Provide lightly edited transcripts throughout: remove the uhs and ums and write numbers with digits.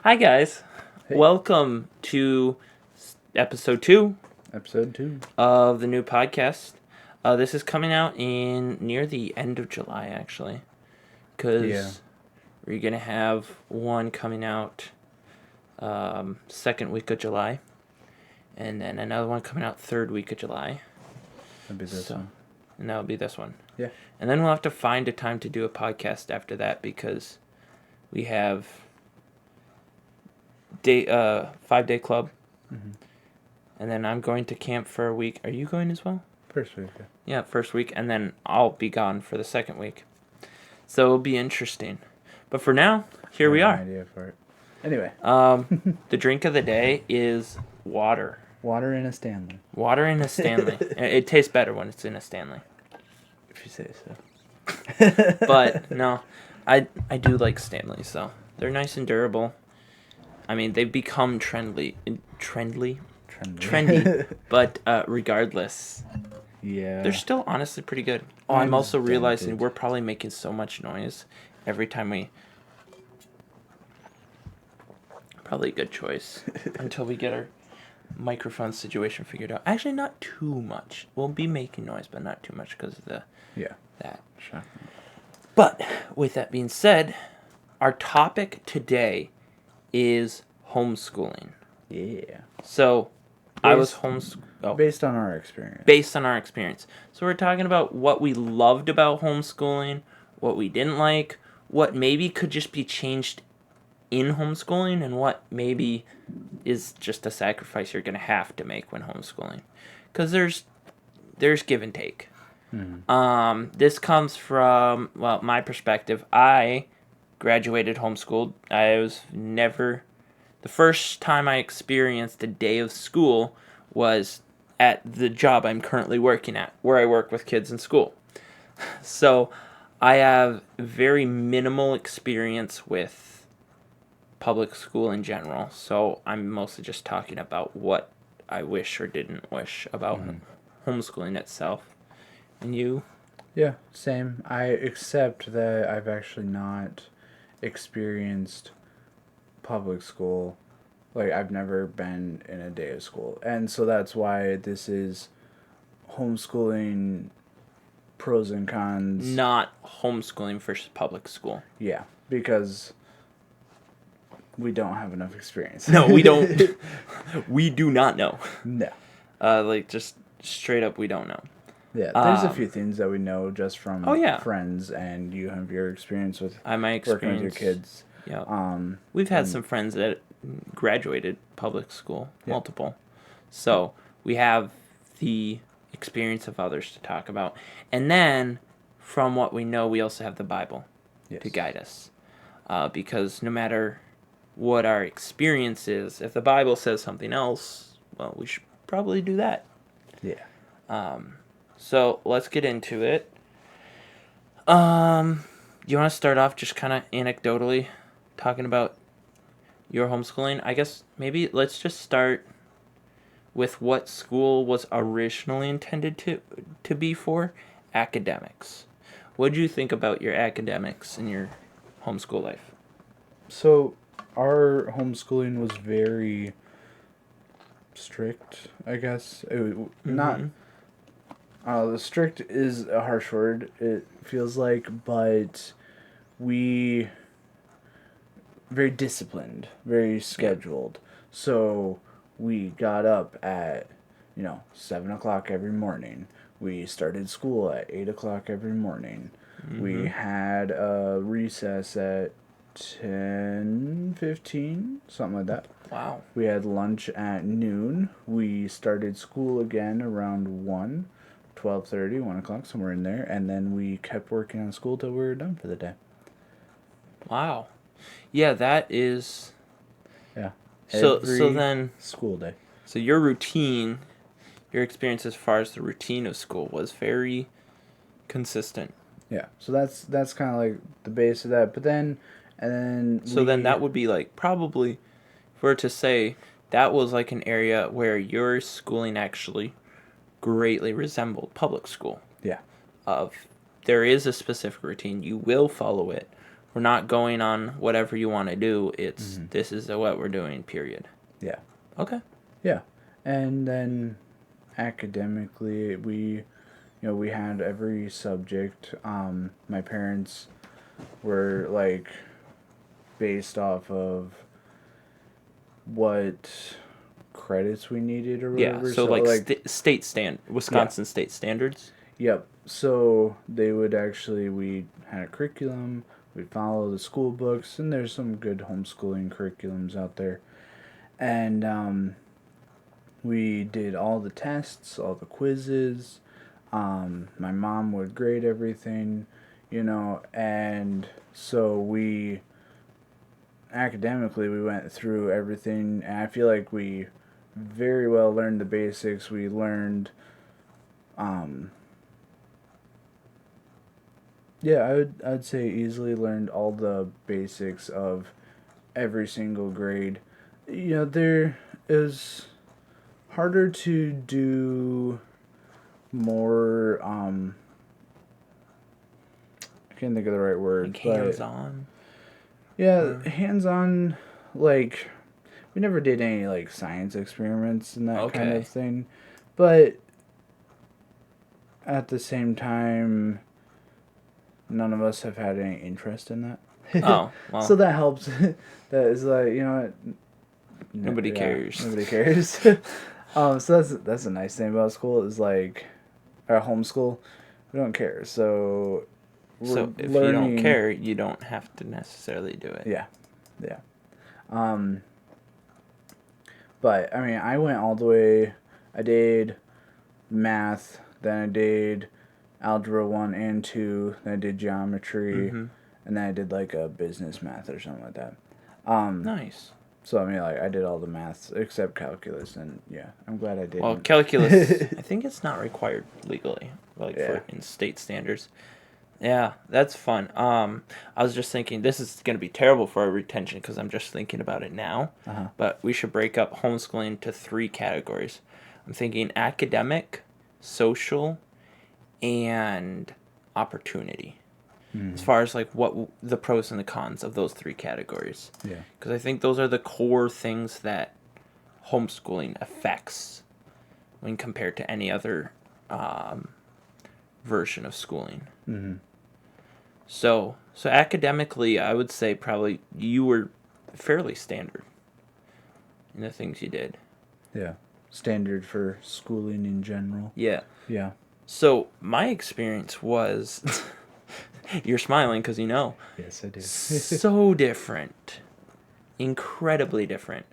Hi, guys. Hey. Welcome to episode 2 Episode 2. of the new podcast. This is coming out in near the end of July, actually, because we're going to have one coming out second week of July, and then another one coming out third week of July. That'd be this one. And that'll be this one. Yeah. And then we'll have to find a time to do a podcast after that because we have 5-day club. Mm-hmm. And then I'm going to camp for a week. Are you going as well? First week. Yeah, first week. And then I'll be gone for the second week. So it'll be interesting. But for now, here we are. No idea for it. Anyway. The drink of the day is water. Water in a Stanley. Water in a Stanley. It tastes better when it's in a Stanley. If you say so. But, no. I do like Stanleys, so. They're nice and durable. I mean, they've become trendy. But regardless, yeah, they're still honestly pretty good. Oh, I'm also realizing we're probably making so much noise every time we. Probably a good choice until we get our microphone situation figured out. Actually, not too much. We'll be making noise, but not too much because of that. Sure. But with that being said, our topic today is homeschooling. Yeah. So, I was homeschooled. Based on our experience. Based on our experience. So we're talking about what we loved about homeschooling, what we didn't like, what maybe could just be changed in homeschooling, and what maybe is just a sacrifice you're going to have to make when homeschooling. Because there's give and take. Mm-hmm. This comes from, well, my perspective. I graduated homeschooled. I was never... The first time I experienced a day of school was at the job I'm currently working at, where I work with kids in school. So I have very minimal experience with public school in general. So I'm mostly just talking about what I wish or didn't wish about homeschooling itself. And you? Yeah, same. Except that I've actually not experienced public school. Like, I've never been in a day of school. And so that's why this is homeschooling pros and cons. Not homeschooling versus public school. Yeah, because we don't have enough experience. No, we don't. We do not know. No. Just straight up, we don't know. Yeah, there's a few things that we know just from friends, and you have your experience with working with your kids. Yeah. We've had some friends that graduated public school, multiple. So we have the experience of others to talk about. And then, from what we know, we also have the Bible to guide us. Because no matter what our experience is, if the Bible says something else, well, we should probably do that. Yeah. So let's get into it. Do you want to start off just kind of anecdotally talking about your homeschooling? I guess maybe let's just start with what school was originally intended to be for, academics. What did you think about your academics in your homeschool life? So our homeschooling was very strict, I guess. Not... strict is a harsh word, it feels like, but we... very disciplined, very scheduled. So we got up at, 7 o'clock every morning. We started school at 8 o'clock every morning. Mm-hmm. We had a recess at 10:15, something like that. Wow. We had lunch at noon. We started school again around 12:30, 1 o'clock, somewhere in there. And then we kept working on school till we were done for the day. Wow. Yeah, that is... Yeah. So then... School day. So your routine, your experience as far as the routine of school was very consistent. Yeah. So that's kind of like the base of that. But then... then that would be like probably, if we were to say, that was like an area where your schooling actually greatly resembled public school. Yeah. There is a specific routine. You will follow it. we're not going on whatever you want to do. It's Mm-hmm. this is what we're doing. Period. Yeah. Okay. Yeah. And then academically, we had every subject. My parents were like based off of what credits we needed or Yeah. whatever. So So like like, yeah, Wisconsin state standards. yep. So they would actually, we had a curriculum. We'd follow the school books, and there's some good homeschooling curriculums out there. And we did all the tests, all the quizzes. My mom would grade everything, and so we academically we went through everything, and I feel like we very well learned the basics. We learned, um, yeah, I'd say easily learned all the basics of every single grade. There is harder to do more. I can't think of the right word, Like hands but on. yeah, Or hands on. Like, we never did any like science experiments and that kind of okay. thing, but at the same time, none of us have had any interest in that. Oh So well. that helps. That is like, what, Nobody yeah, cares. nobody cares. So that's a nice thing about school is like our homeschool, we don't care. So we're So if you don't learning. care, you don't have to necessarily do it. Yeah, yeah. Um, but I mean, I went all the way. I did math, then I did algebra 1 and 2, then I did geometry, Mm-hmm. and then I did like a business math or something like that. Um, Nice. so I mean, like, I did all the maths except calculus, and yeah, I'm glad I Well, didn't. calculus, I think it's not required legally, like Yeah. for in state standards. Yeah, that's fun. I was just thinking this is going to be terrible for our retention because I'm just thinking about it now. Uh-huh. But we should break up homeschooling into three categories. I'm thinking academic, social, and opportunity. As Mm. far as like what the pros and the cons of those three categories, Yeah. because I think those are the core things that homeschooling affects when compared to any other um, version of schooling. Mm-hmm. So academically, I would say probably you were fairly standard in the things you did. Yeah. Standard for schooling in general. Yeah. Yeah. So my experience was, you're smiling because you know, Yes, I do. so different, incredibly different.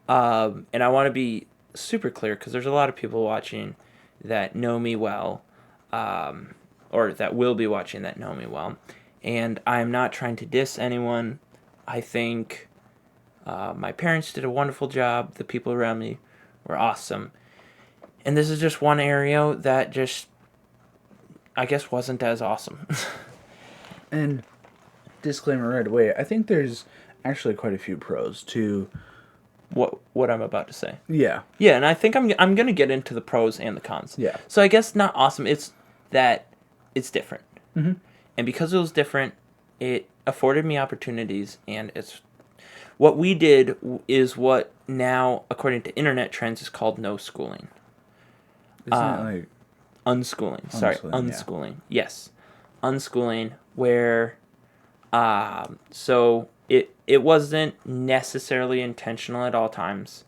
And I want to be super clear because there's a lot of people watching that know me well, or that will be watching that know me well. And I'm not trying to diss anyone. I think my parents did a wonderful job. The people around me were awesome. And this is just one area that just, I guess, wasn't as awesome. And disclaimer right away, I think there's actually quite a few pros to. what I'm about to say. Yeah. Yeah, and I think I'm gonna get into the pros and the cons. Yeah. So I guess not awesome. It's that it's different, Mm-hmm. and because it was different, it afforded me opportunities, and it's what we did is what now, according to internet trends, is called no schooling. Isn't it like Unschooling. Sorry, unschooling? Yeah. unschooling. Yes, unschooling. Where, so it wasn't necessarily intentional at all times.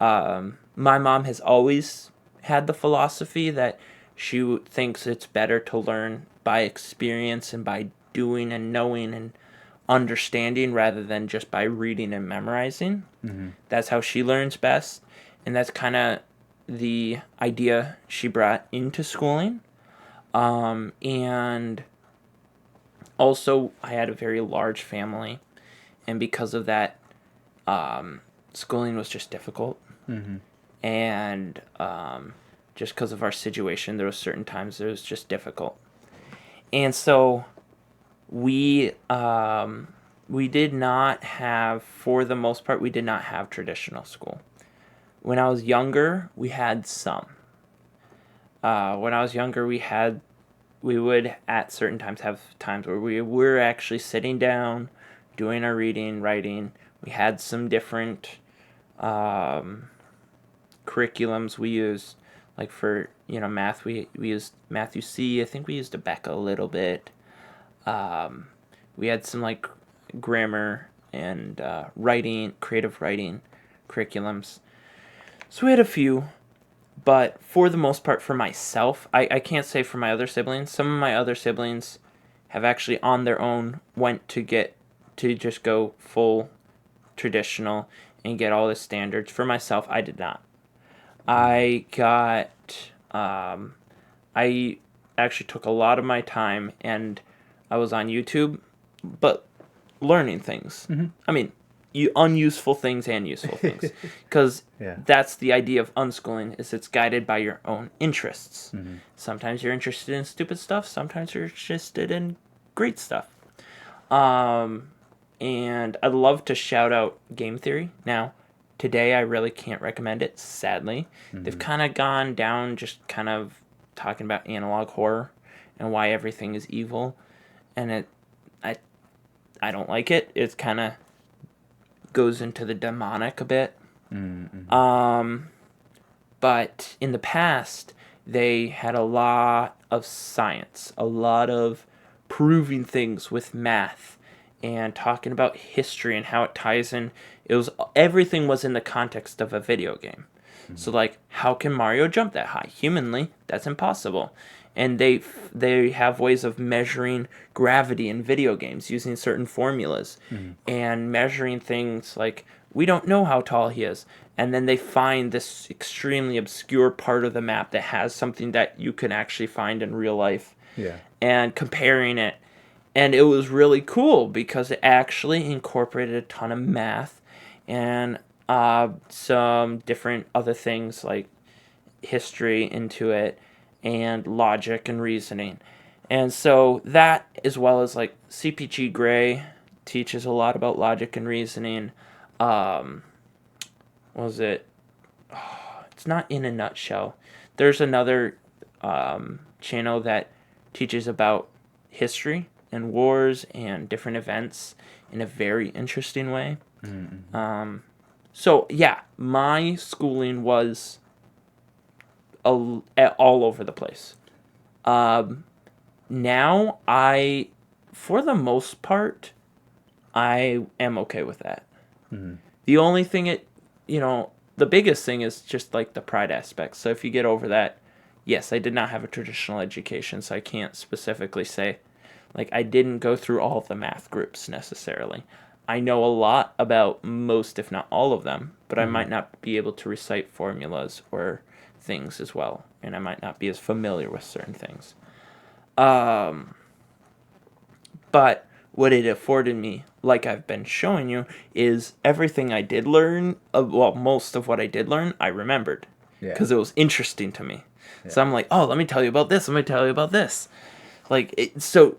My mom has always had the philosophy that thinks it's better to learn by experience and by doing and knowing and understanding rather than just by reading and memorizing. Mm-hmm. That's how she learns best, and that's kind of the idea she brought into schooling. And also, I had a very large family, and because of that, schooling was just difficult. Mm-hmm. And just because of our situation, there was certain times it was just difficult. And so we did not have, for the most part, we did not have traditional school. When I was younger, we had some. When I was younger, we would at certain times have times where we were actually sitting down. doing our reading, writing. We had some different curriculums we used. Like for, math, we used Matthew C. I think we used Abeka a little bit. We had some, like, grammar and writing, creative writing curriculums. So we had a few. But for the most part, for myself, I can't say for my other siblings. Some of my other siblings have actually on their own went to just go full traditional and get all the standards. For myself, I did not. I got, I actually took a lot of my time and I was on YouTube, but learning things. Mm-hmm. I mean, unuseful things and useful things, because that's the idea of unschooling, is it's guided by your own interests. Mm-hmm. Sometimes you're interested in stupid stuff, sometimes you're interested in great stuff. And I'd love to shout out Game Theory. Now, today I really can't recommend it, sadly. Mm-hmm. They've kind of gone down just kind of talking about analog horror and why everything is evil, and I don't like it. It's kind of goes into the demonic a bit. Mm-hmm. But in the past, they had a lot of science, a lot of proving things with math and talking about history and how it ties in. Everything was in the context of a video game. Mm-hmm. So, like, how can Mario jump that high? Humanly, that's impossible. And they have ways of measuring gravity in video games using certain formulas, mm-hmm. and measuring things like, we don't know how tall he is. And then they find this extremely obscure part of the map that has something that you can actually find in real life. Yeah. And comparing it. And it was really cool because it actually incorporated a ton of math and some different other things like history into it, and logic and reasoning. And so that, as well as like CPG Gray teaches a lot about logic and reasoning. What was it? Oh, it's not In a Nutshell. There's another channel that teaches about history and wars and different events in a very interesting way. Mm-hmm. So yeah, my schooling was all over the place. Now for the most part, I am okay with that. Mm-hmm. The only thing the biggest thing is just like the pride aspect. So if you get over that, yes, I did not have a traditional education, so I can't specifically say, like, I didn't go through all of the math groups necessarily. I know a lot about most, if not all of them, but I might not be able to recite formulas or things as well, and I might not be as familiar with certain things. But what it afforded me, like I've been showing you, is everything I did learn, most of what I did learn, I remembered. Because it was interesting to me. Yeah. So I'm like, oh, let me tell you about this, let me tell you about this. Like, so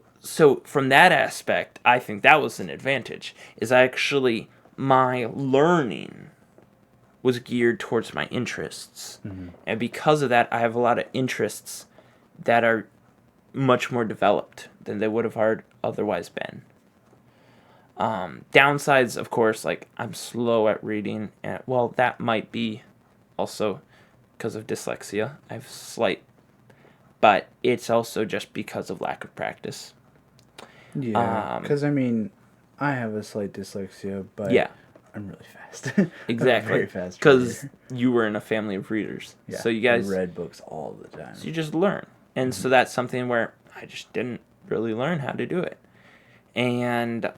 from that aspect, I think that was an advantage, is actually my learning was geared towards my interests. Mm-hmm. And because of that, I have a lot of interests that are much more developed than they would have otherwise been. Downsides, of course, like, I'm slow at reading, and that might be also because of dyslexia. I have slight, but it's also just because of lack of practice. Yeah, because I have a slight dyslexia, but I'm really fast. Exactly. Very fast. Because you were in a family of readers. Yeah, so you guys read books all the time. So you just learn. And so that's something where I just didn't really learn how to do it. And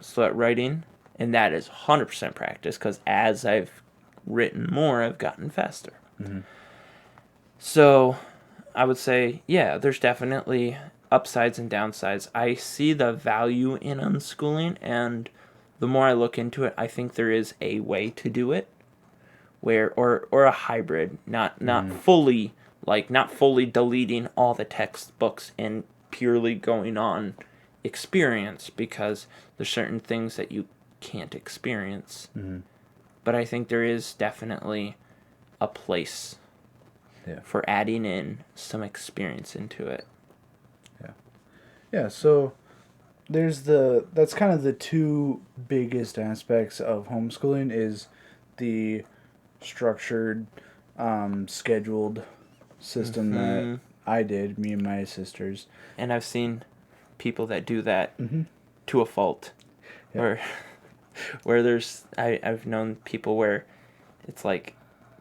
so at writing, and that is 100% practice, because as I've written more, I've gotten faster. Mm-hmm. So I would say, there's definitely upsides and downsides. I see the value in unschooling, and the more I look into it, I think there is a way to do it, where or a hybrid, not fully, like, not fully deleting all the textbooks and purely going on experience, because there's certain things that you can't experience. Mm-hmm. But I think there is definitely a place for adding in some experience into it. Yeah, so that's kind of the two biggest aspects of homeschooling is the structured, scheduled system that Hmm. I did, me and my sisters. And I've seen people that do that Mm-hmm. to a fault. Yeah. Where where I've known people where it's like,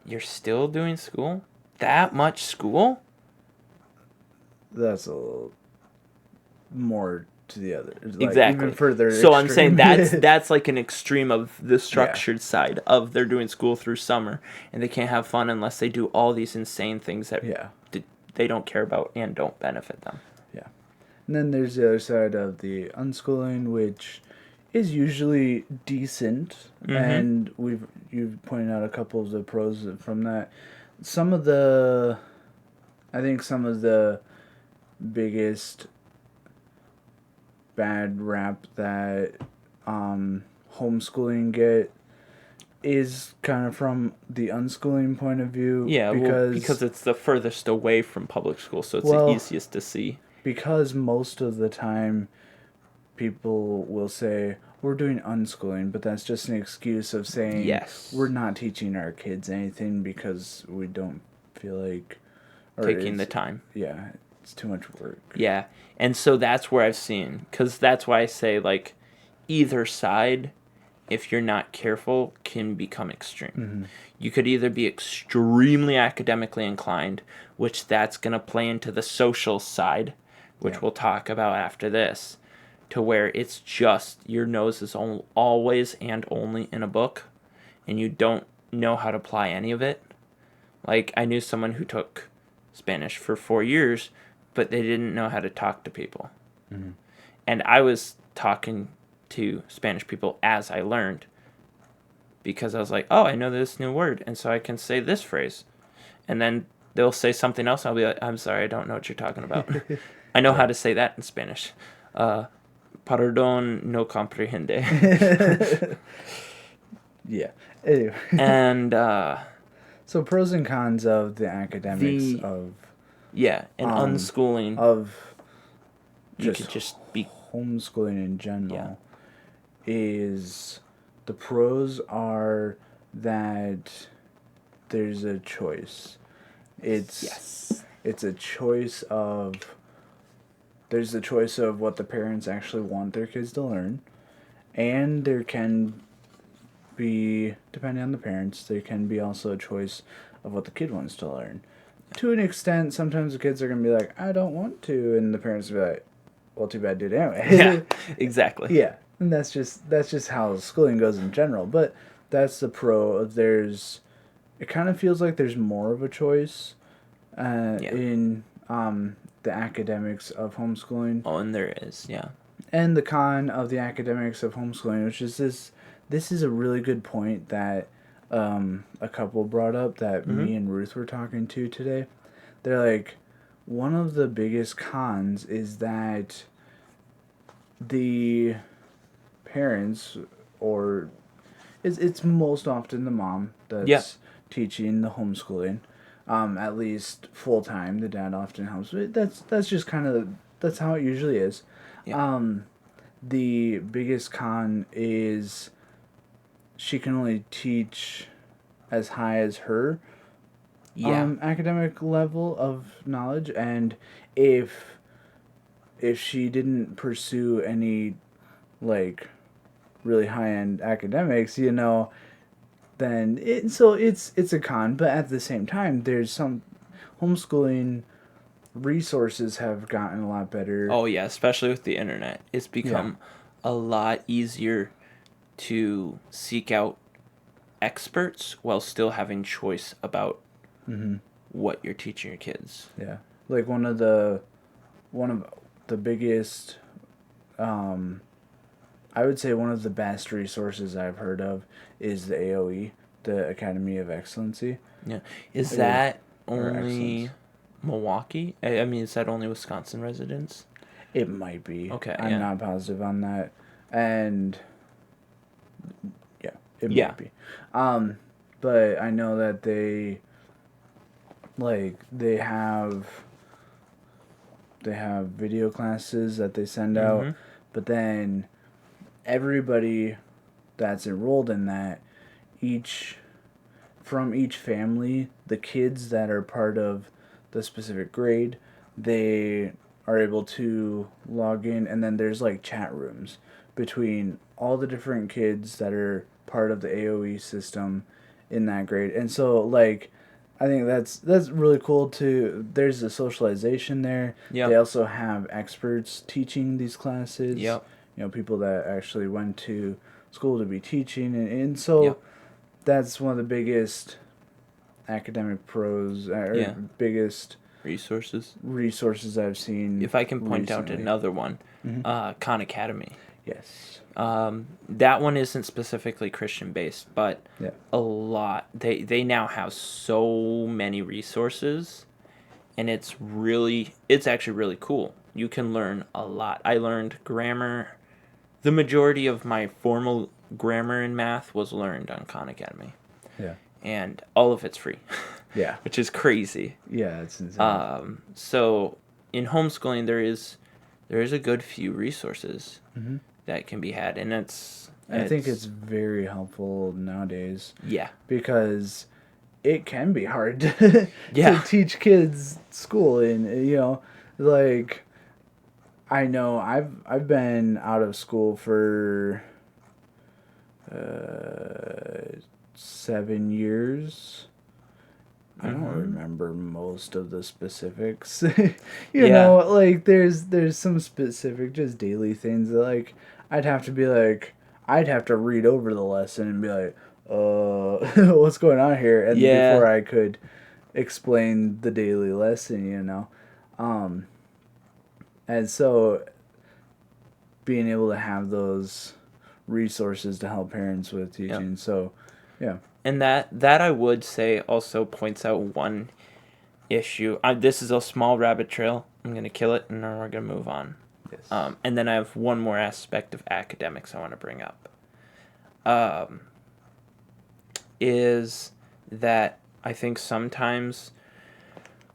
you're still doing school? That much school? That's a little more to the other, like even Exactly. further So I'm saying that's extreme. that's like an extreme of the Yeah. structured side of they're doing school through summer and they can't have fun unless they do all these insane things that Yeah. they don't care about and don't benefit them. Yeah. And then there's the other side of the unschooling, which is usually decent, Mm-hmm. and you've pointed out a couple of the pros from that. Some of the, I think some of the biggest bad rap that homeschooling get is kind of from the unschooling point of view Yeah, well, because because, it's the furthest away from public school, so it's the well, easiest to see. because most of the time people will say we're doing unschooling, but that's just an excuse of saying we're Yes. not teaching our kids anything because we don't feel like, or Taking the it's, time. yeah, it's too much work. Yeah. And so that's where I've seen, because that's why I say, like, either side, if you're not careful, can become extreme. Mm-hmm. You could either be extremely academically inclined, which that's going to play into the social side, which Yeah. we'll talk about after this, to where it's just your nose is always and only in a book, and you don't know how to apply any of it. Like, I knew someone who took Spanish for 4 years, but they didn't know how to talk to people. Mm-hmm. And I was talking to Spanish people as I learned because I was like, oh, I know this new word, and so I can say this phrase. And then they'll say something else, and I'll be like, I'm sorry, I don't know what you're talking about. I know Yeah. how to say that in Spanish. Pardon, no comprehende. Yeah. Anyway. And So pros and cons of the academics the, of yeah, and um unschooling, of you just could just be, homeschooling in yeah, general is the pros are that there's a choice. It's yes. it's a choice of there's the choice of what the parents actually want their kids to learn, and there can be, depending on the parents, there can be also a choice of what the kid wants to learn. To an extent, sometimes the kids are gonna be like, I don't want to, and the parents will be like, well, too bad, dude. Yeah, Anyway. exactly. Yeah, and that's just how schooling goes in general. But that's the pro of there's. It kind of feels like there's more of a choice Yeah. in the academics of homeschooling, Oh, and there is, yeah. and the con of the academics of homeschooling, which is this. This is a really good point that a couple brought up that Mm-hmm. me and Ruth were talking to today. They're like, one of the biggest cons is that the parents, or it's most often the mom Yeah. that's teaching the homeschooling, at least full time. The dad often helps. But that's just kind of that's how it usually is. Yeah. The biggest con is she can only teach as high as her Yeah. academic level of knowledge, and if she didn't pursue any like really high end academics, then it's a con. But at the same time, there's some homeschooling resources have gotten a lot better. Oh, yeah, especially with the internet. It's Yeah. become a lot easier to seek out experts while still having choice about Mm-hmm. what you're teaching your kids. Yeah. Like one of the biggest, I would say one of the best resources I've heard of is the AOE, the Academy of Excellency. Yeah. Is Or, that or excellence. only Milwaukee? I mean, is that only Wisconsin residents? It might be. Okay, I'm yeah. not positive on that. And yeah, it Yeah. might be. But I know that they have video classes that they send out, Mm-hmm. but then everybody that's enrolled in that, each from each family, the kids that are part of the specific grade, they are able to log in, and then there's like chat rooms between all the different kids that are part of the AOE system in that grade. And so like I think that's really cool too. There's a socialization there. They Yep. also have experts teaching these classes. Yep. People that actually went to school to be teaching, and so Yep. that's one of the biggest academic pros or Yeah. biggest Resources. resources I've seen. If I can point out recently. another one, Khan Academy. Yes. That one isn't specifically Christian based, but Yeah. a lot. They now have so many resources, and it's actually really cool. You can learn a lot. I learned grammar. The majority of my formal grammar and math was learned on Khan Academy, Yeah. and all of it's free, Yeah. which is crazy. Yeah, it's insane. So in homeschooling, there is a good few resources Mhm. that can be had, and I think it's very helpful nowadays yeah, because it can be hard to, Yeah. to teach kids school, and like I know I've been out of school for 7 years. I don't remember most of the specifics. Yeah. Like there's some specific just daily things that like I'd have to be like I'd have to read over the lesson and be like, what's going on here? And Yeah. before I could explain the daily lesson. And so being able to have those resources to help parents with teaching. So, yeah. And that I would say also points out one issue. This is a small rabbit trail. I'm gonna kill it, and then we're gonna move on. Yes. And then I have one more aspect of academics I want to bring up. Is that I think sometimes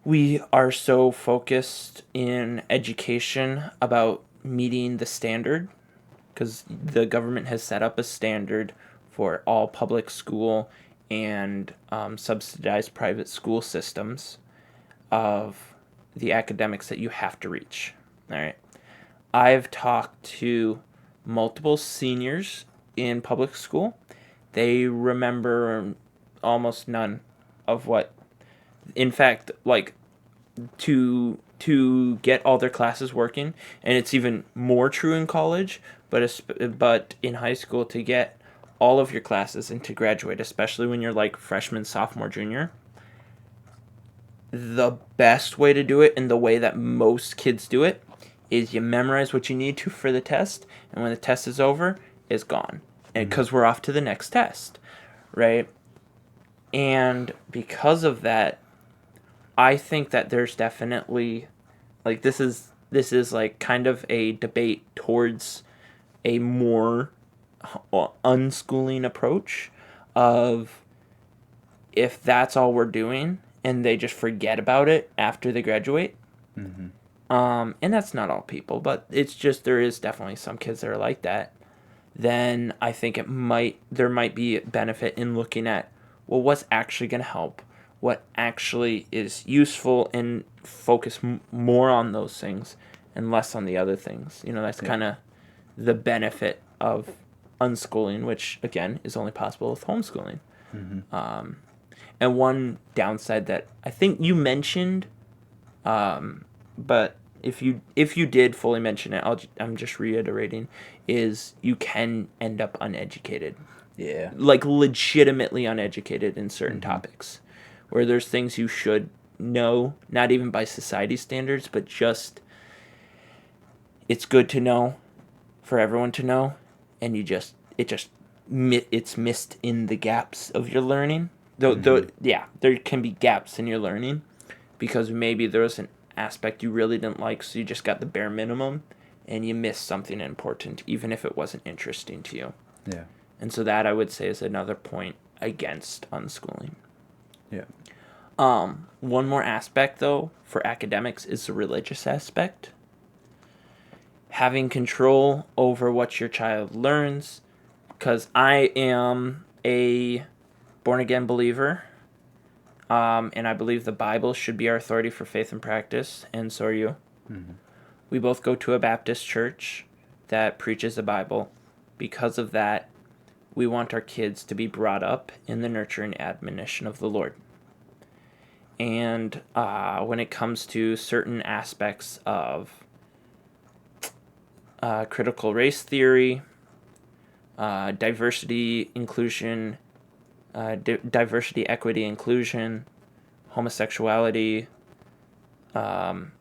we are so focused in education about meeting the standard, because the government has set up a standard for all public school and subsidized private school systems of the academics that you have to reach. All right. I've talked to multiple seniors in public school. They remember almost none of what, in fact, like to get all their classes working, and it's even more true in college, but in high school, to get all of your classes and to graduate, especially when you're like freshman, sophomore, junior, the best way to do it, and the way that most kids do it, is you memorize what you need to for the test, and when the test is over, it's gone, and because we're off to the next test, right? And because of that, I think that there's definitely, like, this is like kind of a debate towards a more unschooling approach of, if that's all we're doing and they just forget about it after they graduate. And that's not all people, but it's just, there is definitely some kids that are like that. Then I think there might be benefit in looking at, well, what's actually going to help, what actually is useful, and focus more on those things and less on the other things. That's kind of the benefit of unschooling, which again is only possible with homeschooling. And one downside that I think you mentioned, but if you did fully mention it, I'm just reiterating, is you can end up uneducated. Yeah. Like legitimately uneducated in certain topics, where there's things you should know, not even by society standards, but just, it's good to know for everyone to know, and it's missed in the gaps of your learning. Though yeah, there can be gaps in your learning because maybe there was an aspect you really didn't like, so you just got the bare minimum and you missed something important, even if it wasn't interesting to you. Yeah. And so that, I would say, is another point against unschooling. Yeah. One more aspect, though, for academics is the religious aspect. having control over what your child learns, because I am a born again believer, and I believe the Bible should be our authority for faith and practice, and so are you. Mm-hmm. We both go to a Baptist church that preaches the Bible. Because of that, we want our kids to be brought up in the nurture and admonition of the Lord. And when it comes to certain aspects of critical race theory, diversity, inclusion, diversity, equity, inclusion, homosexuality,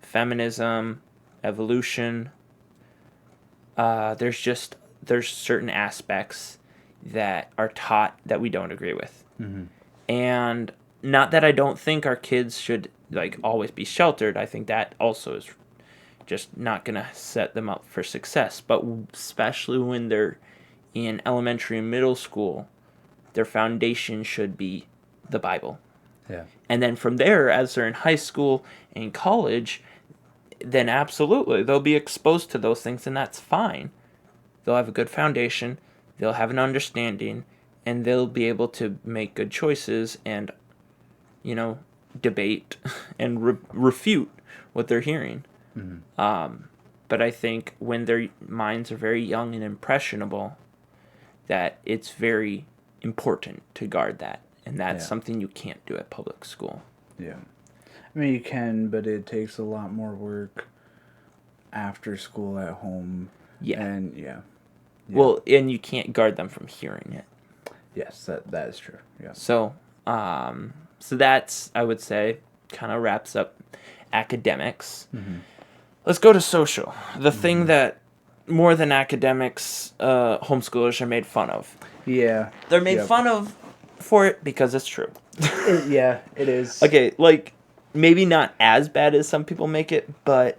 feminism, evolution, there's certain aspects that are taught that we don't agree with. Mm-hmm. And not that I don't think our kids should like always be sheltered. I think that also is just not going to set them up for success. But especially when they're in elementary and middle school, their foundation should be the Bible. Yeah. And then from there, as they're in high school and college, then absolutely they'll be exposed to those things, and that's fine. They'll have a good foundation, they'll have an understanding, and they'll be able to make good choices and, debate and refute what they're hearing. Mm-hmm. But I think when their minds are very young and impressionable, that it's very important to guard that. And that's something you can't do at public school. Yeah. I mean, you can, but it takes a lot more work after school at home. Yeah. And, yeah. Well, and you can't guard them from hearing it. Yes, that is true. Yeah. So that's, I would say, kind of wraps up academics. Mm-hmm. Let's go to social. The thing that, more than academics, homeschoolers are made fun of. Yeah. They're made fun of for it because it's true. It is. Okay, maybe not as bad as some people make it, but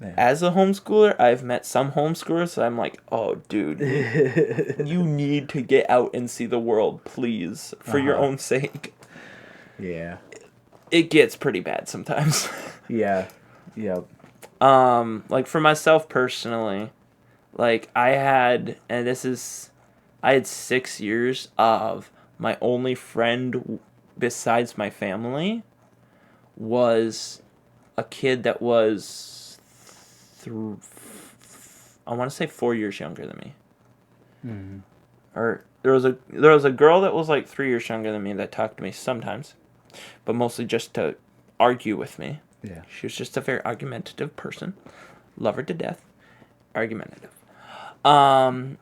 as a homeschooler, I've met some homeschoolers that I'm like, oh, dude, you need to get out and see the world, please, for your own sake. Yeah. It gets pretty bad sometimes. Yeah. Yep. For myself personally, I had 6 years of my only friend besides my family was a kid that was I want to say 4 years younger than me. Mm-hmm. Or there was a girl that was 3 years younger than me that talked to me sometimes, but mostly just to argue with me. Yeah. She was just a very argumentative person. Love her to death. Argumentative. And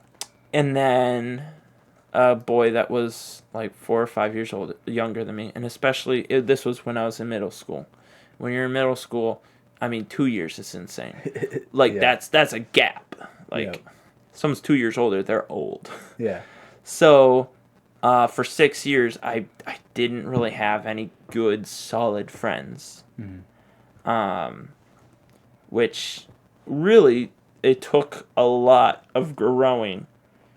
then a boy that was 4 or 5 years younger than me, and especially this was when I was in middle school. When you're in middle school, 2 years is insane. That's a gap. Someone's 2 years older, they're old. Yeah. So, for 6 years, I didn't really have any good, solid friends. Mm-hmm. Which really, it took a lot of growing.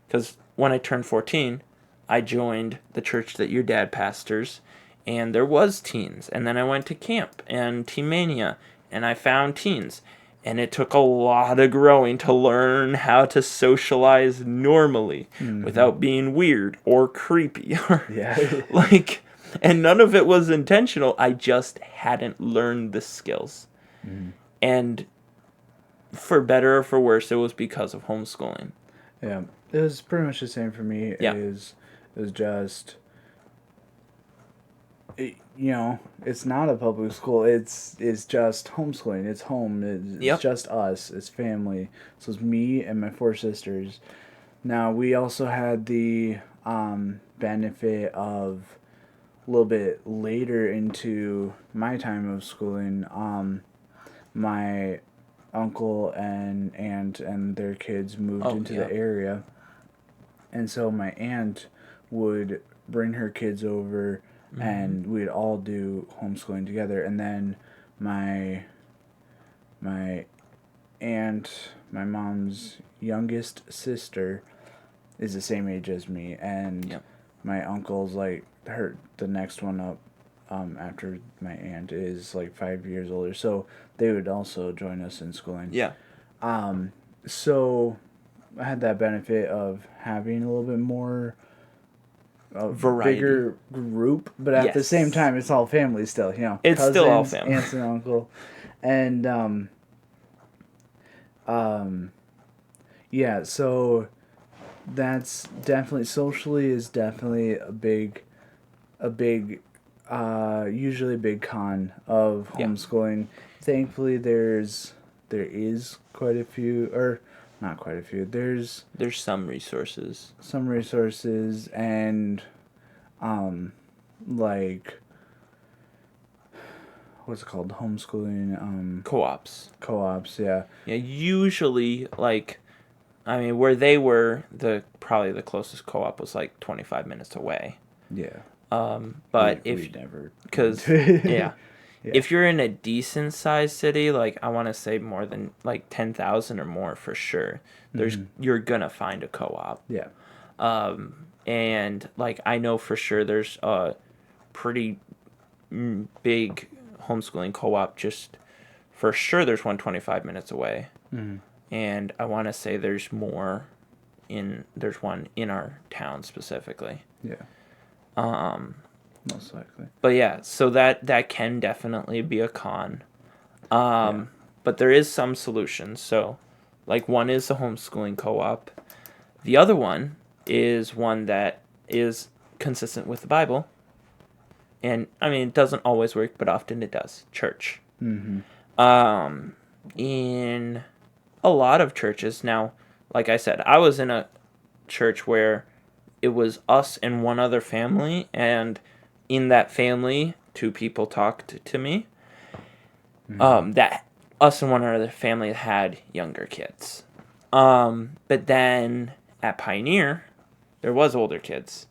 Because when I turned 14, I joined the church that your dad pastors, and there was teens. And then I went to camp and Teen Mania, and I found teens. And it took a lot of growing to learn how to socialize normally without being weird or creepy. Yeah. And none of it was intentional. I just hadn't learned the skills. Mm-hmm. And for better or for worse, it was because of homeschooling. Yeah. It was pretty much the same for me. Yeah. It was just... it's not a public school. It's just homeschooling. It's home. It's just us. It's family. So it's me and my 4 sisters. Now, we also had the benefit of a little bit later into my time of schooling, my uncle and aunt and their kids moved into the area. And so my aunt would bring her kids over, and we'd all do homeschooling together. And then my aunt, my mom's youngest sister, is the same age as me, and my uncle's the next one up after my aunt is 5 years older, so they would also join us in schooling. Yeah. So I had that benefit of having a little bit more a Variety. bigger group, but at the same Yes. time, it's all family still. It's still all Cousins, family. aunts and uncle, and um, yeah. So that's definitely socially is definitely a big, usually a big con of Yeah. homeschooling. Thankfully, there is quite a few, or not quite a few. There's There's some resources. some resources and like what's it called, homeschooling Co-ops. co-ops, yeah. Yeah, usually like I mean where they were probably the closest co-op was like 25 minutes away. Yeah, But we never cuz yeah, yeah. if you're in a decent sized city, like I want to say more than like 10,000 or more for sure, you're going to find a co-op. Yeah, And like I know for sure there's a pretty big homeschooling co-op just for sure there's one 25 minutes away. And I want to say there's one in our town specifically. yeah, most likely. But yeah, so that can definitely be a con. Yeah. But there is some solutions. So like one is the homeschooling co-op. The other one is one that is consistent with the Bible. And I mean, it doesn't always work, but often it does. Church. In a lot of churches now, like I said, I was in a church where it was us and one other family, and in that family, two people talked to me. That us and one other family had younger kids. But then at Pioneer, there was older kids.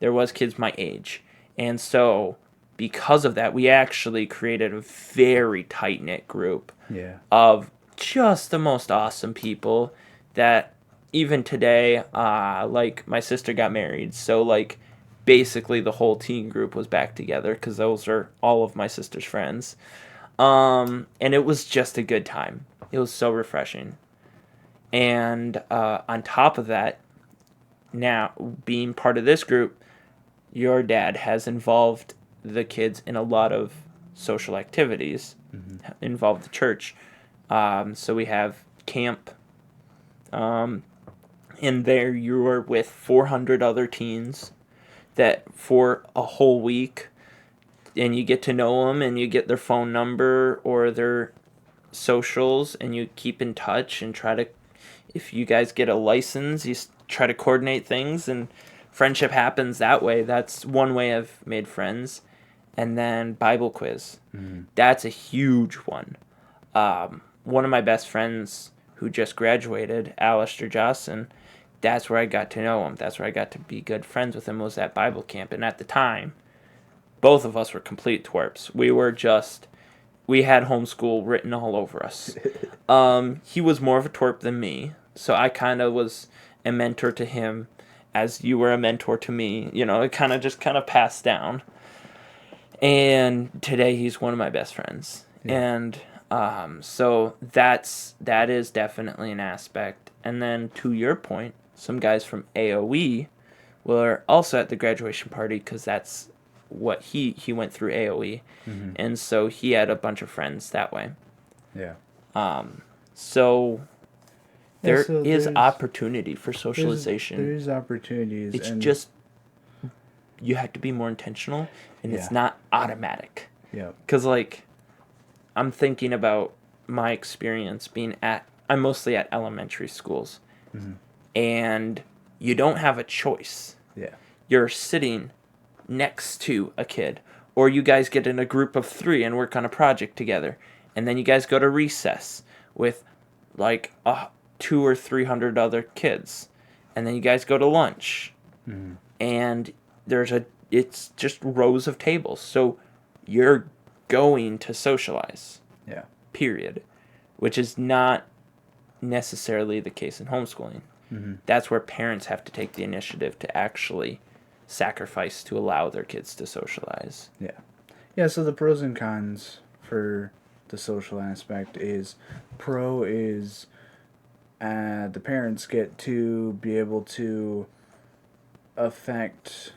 There was kids my age. And so because of that, we actually created a very tight-knit group Yeah. of just the most awesome people that even today, like my sister got married. So like basically the whole teen group was back together because those are all of my sister's friends. And it was just a good time. It was so refreshing. And on top of that, now being part of this group, your dad has involved the kids in a lot of social activities, involved the church. So we have camp. In there, you are with 400 other teens that for a whole week, and you get to know them, and you get their phone number or their socials, and you keep in touch and try to, if you guys get a license, you try to coordinate things, and friendship happens that way. That's one way I've made friends. And then Bible quiz. That's a huge one. One of my best friends who just graduated, Alistair Johnson, that's where I got to know him. That's where I got to be good friends with him, was at Bible camp. And at the time, both of us were complete twerps. We had homeschool written all over us. He was more of a twerp than me, so I kind of was a mentor to him as you were a mentor to me. It kind of passed down. And today he's one of my best friends. Yeah. And so that is definitely an aspect. And then to your point, some guys from AOE were also at the graduation party because that's what he went through AOE. And so he had a bunch of friends that way. Yeah. So there so is there's- opportunity for socialization. There's opportunities. It's and just you have to be more intentional, and it's not automatic. Yeah. Because, like, I'm thinking about my experience I'm mostly at elementary schools. And you don't have a choice. Yeah. You're sitting next to a kid. Or you guys get in a group of 3 and work on a project together. And then you guys go to recess with, like, 200 or 300 other kids. And then you guys go to lunch. And it's just rows of tables. So you're going to socialize. Yeah. Period. Which is not necessarily the case in homeschooling. That's where parents have to take the initiative to actually sacrifice to allow their kids to socialize. Yeah. Yeah, so the pros and cons for the social aspect is pro is the parents get to be able to affect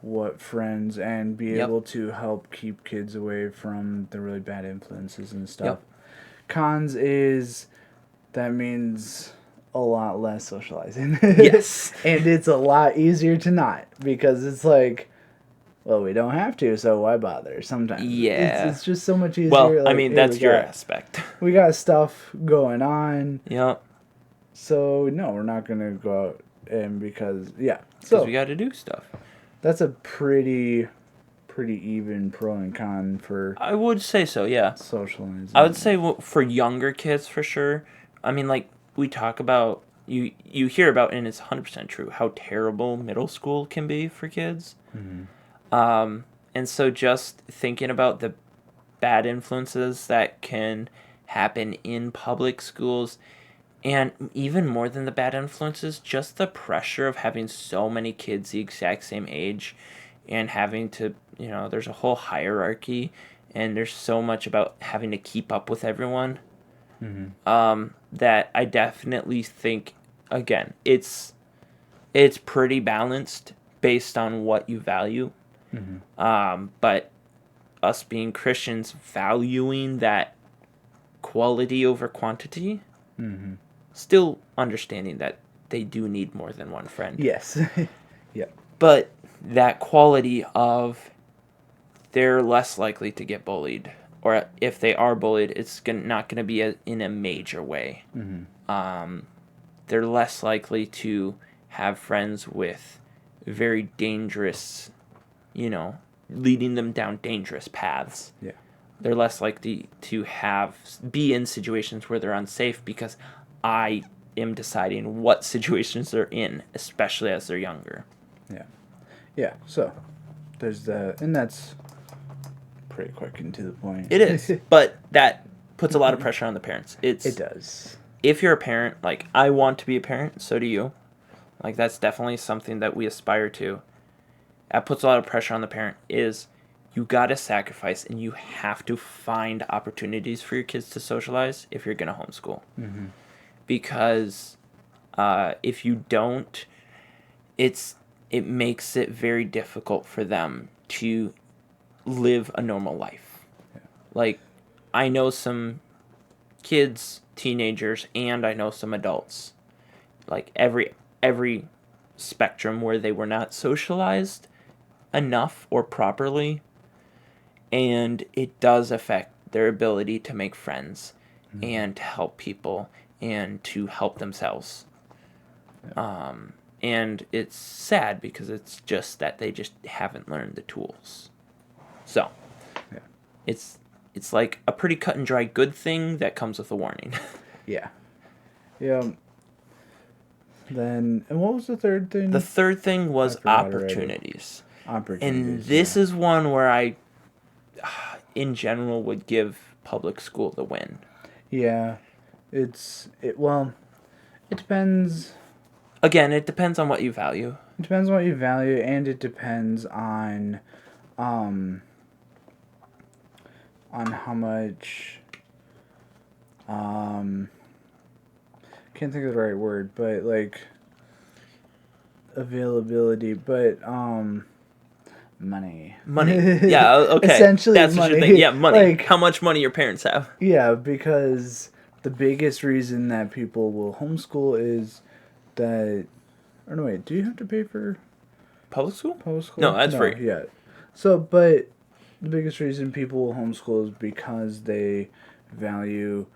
what friends and be Yep. able to help keep kids away from the really bad influences and stuff. Yep. Cons is that means a lot less socializing. Yes. And it's a lot easier to not because it's like, well, we don't have to, so why bother? Sometimes Yeah. it's just so much easier. Well, I like, mean, hey, that's your aspect. we got stuff going on, Yep. so no, we're not gonna go out and because Because so we got to do stuff. that's a pretty even pro and con for I would say so, yeah. socializing. I would say for younger kids, for sure. I mean, like, we talk about, you hear about, and it's 100% true, how terrible middle school can be for kids. And so just thinking about the bad influences that can happen in public schools, and even more than the bad influences, just the pressure of having so many kids the exact same age and having to, there's a whole hierarchy and there's so much about having to keep up with everyone. That I definitely think, again, it's pretty balanced based on what you value. But us being Christians, valuing that quality over quantity, still understanding that they do need more than one friend. Yes. Yeah. But that quality of they're less likely to get bullied, or if they are bullied, it's not going to be in a major way. They're less likely to have friends with very dangerous, leading them down dangerous paths. Yeah. They're less likely to be in situations where they're unsafe because I am deciding what situations they're in, especially as they're younger. Yeah. Yeah. So there's and that's pretty quick and to the point. It is, but that puts a lot of pressure on the parents. It does. If you're a parent, like I want to be a parent, so do you. Like that's definitely something that we aspire to. That puts a lot of pressure on the parent. Is you got to sacrifice and you have to find opportunities for your kids to socialize if you're going to homeschool. Because if you don't, it makes it very difficult for them to live a normal life. Yeah. Like, I know some kids, teenagers, and I know some adults. Like every spectrum where they were not socialized enough or properly, and it does affect their ability to make friends and to help people and to help themselves. Yeah. And it's sad because it's just that they just haven't learned the tools. So, Yeah. it's like a pretty cut and dry good thing that comes with a warning. Yeah. Yeah. Then, and what was the third thing? The third thing was opportunities. And this is one where I, in general, would give public school the win. Yeah. Well, it depends. Again, it depends on what you value. It depends on what you value, and it depends on how much, can't think of the right word, but like availability, but money. Yeah, okay. Essentially that's money. What you're thinking. Yeah, money. Like, how much money your parents have. Yeah, because the biggest reason that people will homeschool is that, or no, wait, do you have to pay for public school? Public school? No, that's free. Yeah. So, but the biggest reason people will homeschool is because they value.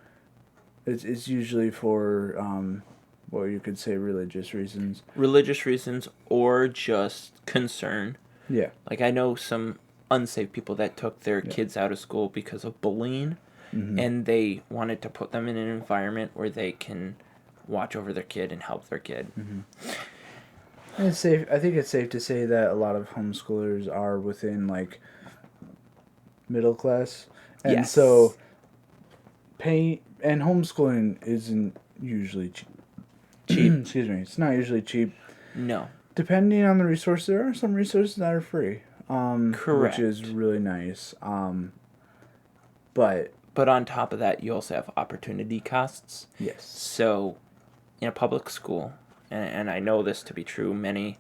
It's usually for what you could say religious reasons. Religious reasons or just concern. Yeah. Like I know some unsafe people that took their kids out of school because of bullying, and they wanted to put them in an environment where they can watch over their kid and help their kid. And it's safe. I think it's safe to say that a lot of homeschoolers are within like middle class, and so homeschooling isn't usually cheap. Excuse me. It's not usually cheap. No. Depending on the resource, there are some resources that are free. Correct. Which is really nice. But But on top of that, you also have opportunity costs. Yes. So in a public school, and I know this to be true, many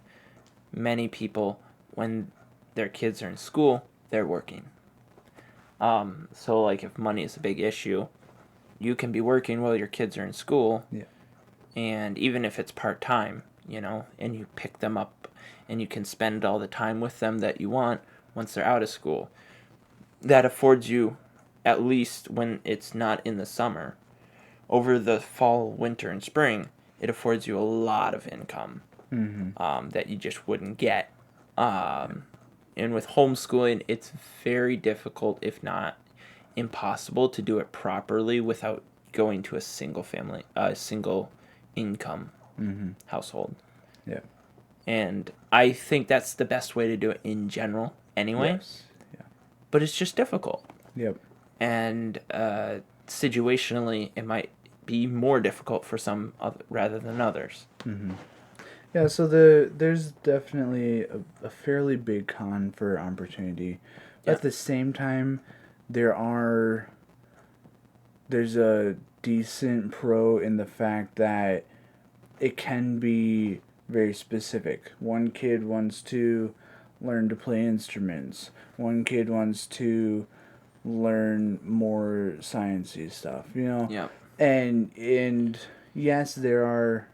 people, when their kids are in school, they're working. So like if money is a big issue, you can be working while your kids are in school. Yeah. And even if it's part-time, and you pick them up and you can spend all the time with them that you want once they're out of school, that affords you, at least when it's not in the summer, over the fall, winter, and spring, it affords you a lot of income that you just wouldn't get. And with homeschooling, it's very difficult, if not impossible, to do it properly without going to a single income household. Yeah. And I think that's the best way to do it in general anyway. Yes. Yeah. But it's just difficult. Yep. And situationally, it might be more difficult for some rather than others. Yeah, so there's definitely a fairly big con for opportunity. But Yeah. at the same time, there's a decent pro in the fact that it can be very specific. One kid wants to learn to play instruments. One kid wants to learn more sciencey stuff, Yeah. And yes, there are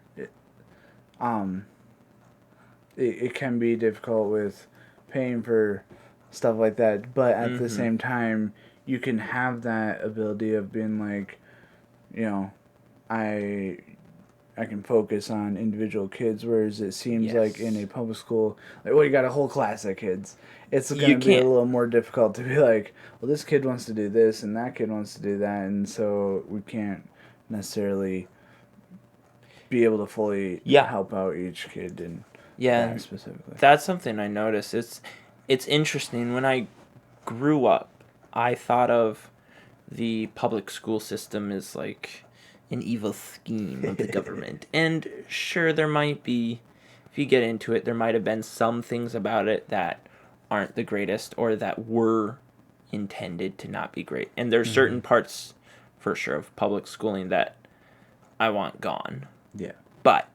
it can be difficult with paying for stuff like that, but at the same time, you can have that ability of being like, I can focus on individual kids, whereas it seems like in a public school, like, well, you got a whole class of kids. It's going to be a little more difficult to be like, well, this kid wants to do this and that kid wants to do that, and so we can't necessarily be able to fully help out each kid and that specifically. That's something I noticed. It's interesting. When I grew up, I thought of the public school system as like an evil scheme of the government. And sure, there might be, if you get into it, there might have been some things about it that aren't the greatest or that were intended to not be great. And there's certain parts, for sure, of public schooling that I want gone. Yeah. But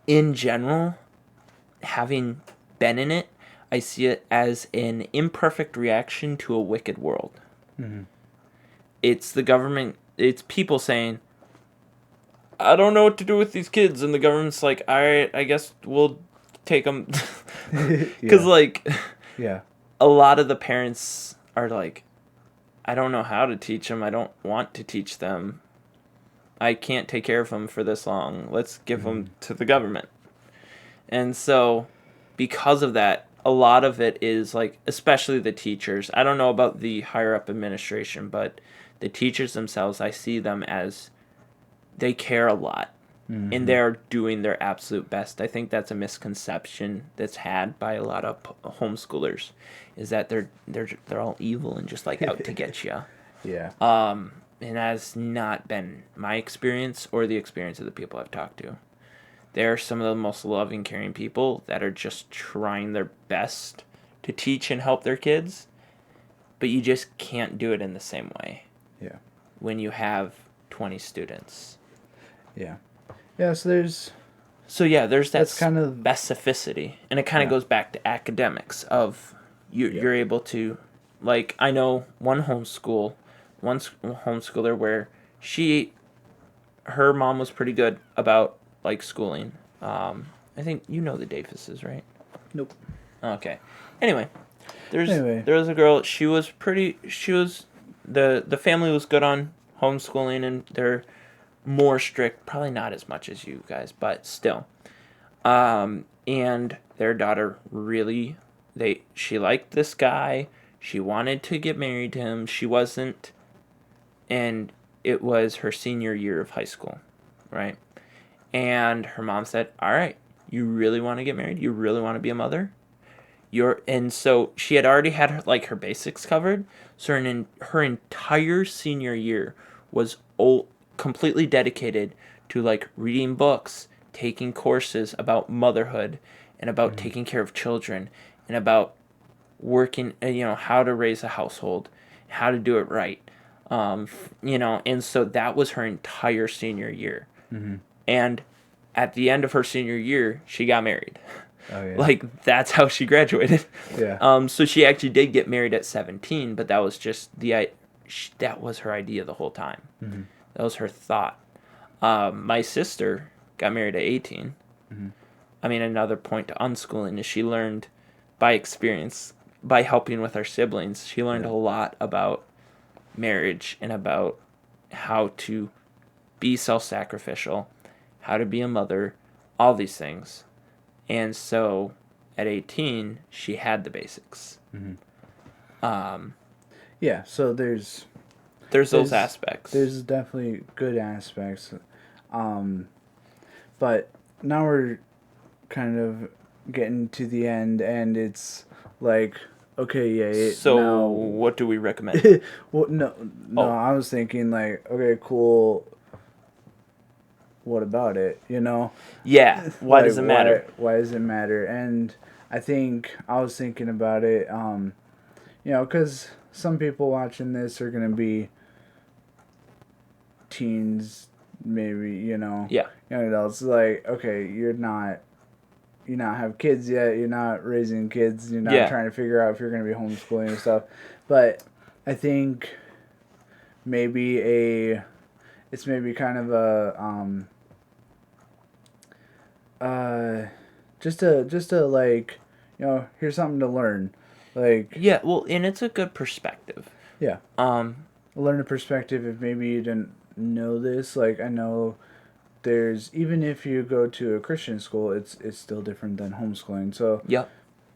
in general, having been in it, I see it as an imperfect reaction to a wicked world. It's the government, it's people saying, I don't know what to do with these kids, and the government's like, all right, I guess we'll take them. Because, a lot of the parents are like, I don't know how to teach them. I don't want to teach them. I can't take care of them for this long. Let's give them to the government. And so, because of that, a lot of it is like, especially the teachers. I don't know about the higher up administration, but the teachers themselves, I see them as they care a lot. And they're doing their absolute best. I think that's a misconception that's had by a lot of homeschoolers, is that they're all evil and just like out to get you. Yeah. And that's not been my experience or the experience of the people I've talked to. They're some of the most loving, caring people that are just trying their best to teach and help their kids, but you just can't do it in the same way. Yeah. When you have 20 students. Yeah. Yeah, so there's that kind of specificity, and it kind of goes back to academics of you're able to, like, I know one homeschooler where her mom was pretty good about like schooling. I think you know the Davises, right? Nope. Okay. Anyway, there was a girl. The family was good on homeschooling, and they're more strict, probably not as much as you guys, but still. And their daughter she liked this guy. She wanted to get married to him. She wasn't, and it was her senior year of high school, right? And her mom said, all right, you really want to get married? You really want to be a mother? And so she had already had her basics covered. So her entire senior year was completely dedicated to like reading books, taking courses about motherhood and about taking care of children and about working, how to raise a household, how to do it right. And so that was her entire senior year. Mm-hmm. And at the end of her senior year, she got married. Oh yeah. Like, that's how she graduated. Yeah. So she actually did get married at 17, but that was just that was her idea the whole time. Mm-hmm. That was her thought. My sister got married at 18. Mm-hmm. I mean, another point to unschooling is she learned by experience, by helping with our siblings, she learned a lot about marriage and about how to be self-sacrificial, how to be a mother, all these things. And so at 18, she had the basics. Mm-hmm. Yeah, so there's those aspects. There's definitely good aspects. But now we're kind of getting to the end, and it's like, okay, yeah. So now, what do we recommend? well, no, I was thinking like, okay, cool. What about it? Yeah. Why does it matter? Why does it matter? And I think I was thinking about it. Because some people watching this are gonna be teens, maybe. Yeah. Young adults. Like, okay, you're not have kids yet. You're not raising kids. You're not trying to figure out if you're gonna be homeschooling and stuff. But I think it's maybe kind of just a like, here's something to learn, like. Yeah, well, and it's a good perspective. Yeah. Learn a perspective if maybe you didn't know this. Like, I know there's, even if you go to a Christian school, it's still different than homeschooling. So Yep.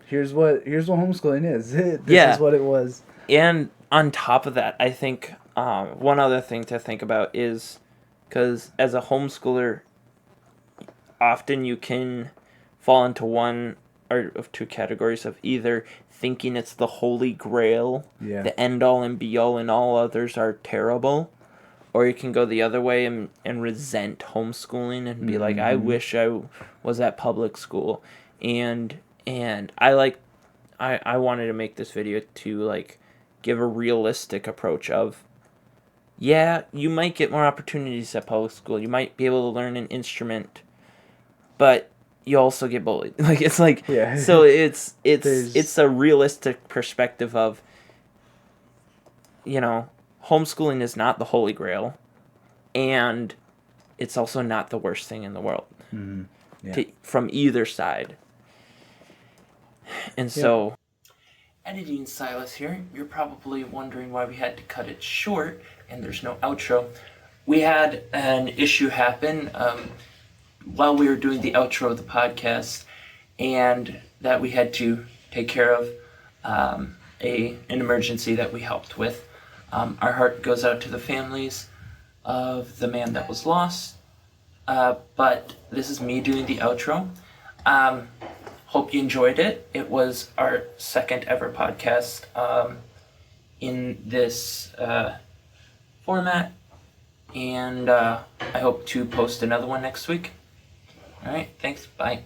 Here's what homeschooling is. This is what it was. And on top of that, I think one other thing to think about is, because as a homeschooler, often you can fall into one or of two categories of either thinking it's the holy grail, the end all and be all, and all others are terrible, or you can go the other way and resent homeschooling and be like, I wish I was at public school. And I wanted to make this video to like give a realistic approach of, yeah, you might get more opportunities at public school. You might be able to learn an instrument, but you also get bullied. Like, it's like, so it's a realistic perspective of, homeschooling is not the holy grail, and it's also not the worst thing in the world. Mm-hmm. Yeah. From either side. And so, editing Silas here, you're probably wondering why we had to cut it short and there's no outro. We had an issue happen while we were doing the outro of the podcast, and that we had to take care of an emergency that we helped with. Our heart goes out to the families of the man that was lost, but this is me doing the outro. Hope you enjoyed it. It was our second ever podcast in this format, and I hope to post another one next week. All right, thanks, bye.